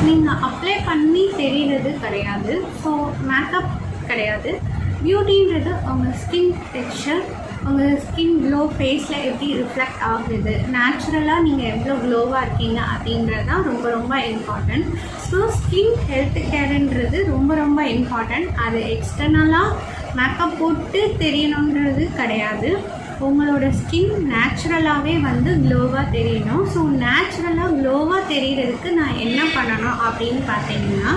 நீங்கள் அப்ளை பண்ணி தெரிகிறது கிடையாது. ஸோ மேக்கப் கிடையாது. பியூட்டின்றது உங்கள் ஸ்கின் டெக்ஸ்சர், உங்கள் ஸ்கின் க்ளோ ஃபேஸில் எப்படி ரிஃப்ளெக்ட் ஆகுது, நேச்சுரலாக நீங்கள் எவ்வளோ க்ளோவாக இருக்கீங்க அப்படின்றது தான் ரொம்ப ரொம்ப இம்பார்ட்டண்ட். ஸோ ஸ்கின் ஹெல்த் கேருன்றது ரொம்ப ரொம்ப இம்பார்ட்டண்ட். அது எக்ஸ்டர்னலாக மேக்கப் போட்டு தெரியணுன்றது கிடையாது. உங்களோட ஸ்கின் நேச்சுரலாகவே வந்து க்ளோவாக தெரியணும். ஸோ நேச்சுரலாக க்ளோவாக தெரியறதுக்கு நான் என்ன பண்ணணும் அப்படின்னு பார்த்தீங்கன்னா,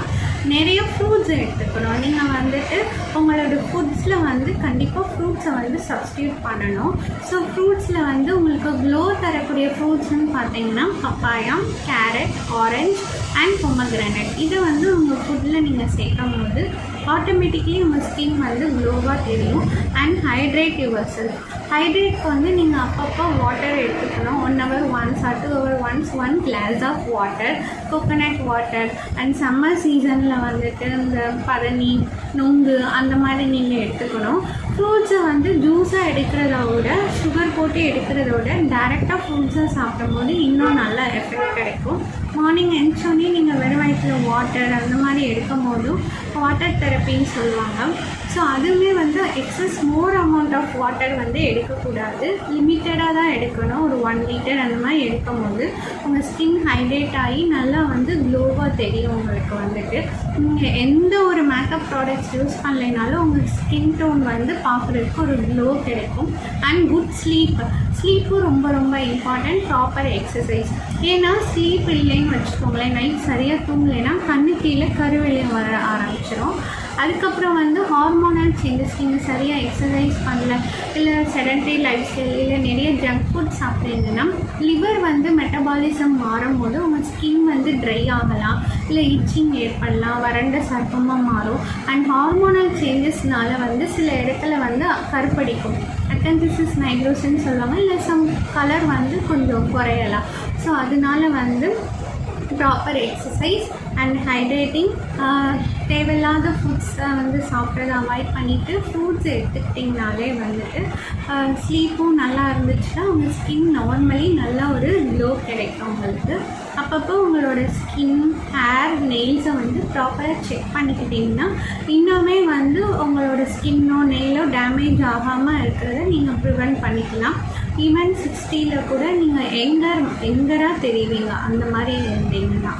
நிறைய ஃப்ரூட்ஸ் எடுத்துக்கணும். நீங்கள் வந்துட்டு உங்களோட ஃபுட்ஸில் வந்து கண்டிப்பாக ஃப்ரூட்ஸை வந்து சப்ஸ்டியூட் பண்ணணும். ஸோ ஃப்ரூட்ஸில் வந்து உங்களுக்கு க்ளோ தரக்கூடிய ஃப்ரூட்ஸ்ன்னு பார்த்தீங்கன்னா papaya, carrot, orange and pomegranate. இதை வந்து உங்கள் ஃபுட்டில் நீங்கள் சேர்க்கும் போது ஆட்டோமேட்டிக்லி உங்கள் ஸ்கின் வந்து க்ளோவாக தெரியும். And hydrate yourself. ஹைட்ரேட்க்கு வந்து நீங்கள் அப்பப்போ வாட்டர் எடுத்துக்கணும். 1 hour once or 2 hour once 1 glass of water, coconut water. And summer சீசனில் வந்துட்டு இந்த பதனி, நுங்கு அந்த மாதிரி நீங்கள் எடுத்துக்கணும். ஃப்ரூட்ஸை வந்து ஜூஸாக எடுக்கிறத விட, சுகர் போட்டு எடுக்கிறத விட டேரெக்டாக ஃப்ரூட்ஸை சாப்பிடும்போது இன்னும் நல்லா எஃபெக்ட் கிடைக்கும். மார்னிங் எழுந்தோடனே நீங்கள் வெறும் வயிற்றில் வாட்டர் அந்த மாதிரி எடுக்கும் போதும் வாட்டர் தெரப்பின்னு சொல்லுவாங்க. ஸோ அதுவுமே வந்து excess more amount of water வந்து எடுக்கக்கூடாது. லிமிட்டடாக தான் எடுக்கணும். ஒரு 1 liter அந்த மாதிரி எடுக்கும் போது உங்கள் ஸ்கின் ஹைட்ரேட் ஆகி நல்லா வந்து க்ளோவாக தெரியும். உங்களுக்கு வந்துட்டு நீங்கள் எந்த ஒரு மேக்கப் ப்ராடக்ட்ஸ் யூஸ் பண்ணலைனாலும் உங்கள் ஸ்கின் டோன் வந்து பார்க்குறதுக்கு ஒரு க்ளோ கிடைக்கும். அண்ட் குட் ஸ்லீப்பும் ரொம்ப ரொம்ப இம்பார்ட்டண்ட். Proper exercise. ஏன்னா ஸ்லீப் இல்லைன்னு வச்சுக்கோங்களேன், நைட் சரியாக தூங்கலைன்னா கண்ணு கீழே கருவெளியம் வர ஆரம்பிச்சிடும். அதுக்கப்புறம் வந்து ஹார்மோனல் சேஞ்சஸ். நீங்கள் சரியாக எக்ஸசைஸ் பண்ணல, இல்லை செடன்டரி லைஃப் ஸ்டைல், இல்லை நிறைய ஜங்க் ஃபுட் சாப்பிட்டீங்கன்னா லிவர் வந்து மெட்டபாலிசம் மாறும்போது உங்கள் ஸ்கின் வந்து ட்ரை ஆகலாம், இல்லை இச்சிங் ஏற்படலாம், வறண்ட சர்ப்பமாக மாறும். அண்ட் ஹார்மோனல் சேஞ்சஸ்னால வந்து சில இடத்துல வந்து கருப்படிக்கும். அக்கன்சிஸ் நைக்ரோஸ்ன்னு சொல்லுவாங்க. இல்லை சம் கலர் வந்து கொஞ்சம் குறையலாம். ஸோ அதனால வந்து ப்ராப்பர் எக்ஸசைஸ் அண்ட் ஹைட்ரேட்டிங். தேவையில்லாத ஃபுட்ஸை வந்து சாப்பிட்றத அவாய்ட் பண்ணிவிட்டு ஃப்ரூட்ஸ் எடுத்துக்கிட்டிங்கனாலே வந்துட்டு ஸ்லீப்பும் நல்லா இருந்துச்சுன்னா உங்கள் ஸ்கின் நார்மலி நல்லா ஒரு க்ளோ கிடைக்கும் உங்களுக்கு. அப்பப்போ உங்களோட ஸ்கின், ஹேர், நெயில்ஸை வந்து ப்ராப்பராக செக் பண்ணிக்கிட்டிங்கன்னா இன்னுமே வந்து உங்களோட ஸ்கின்னோ நெயிலோ டேமேஜ் ஆகாமல் இருக்கிறத நீங்கள் ப்ரிவெண்ட் பண்ணிக்கலாம். ஈவன் 60ல் கூட நீங்கள் எங்கராக தெரிவிங்க அந்த மாதிரி இருந்தீங்கன்னா.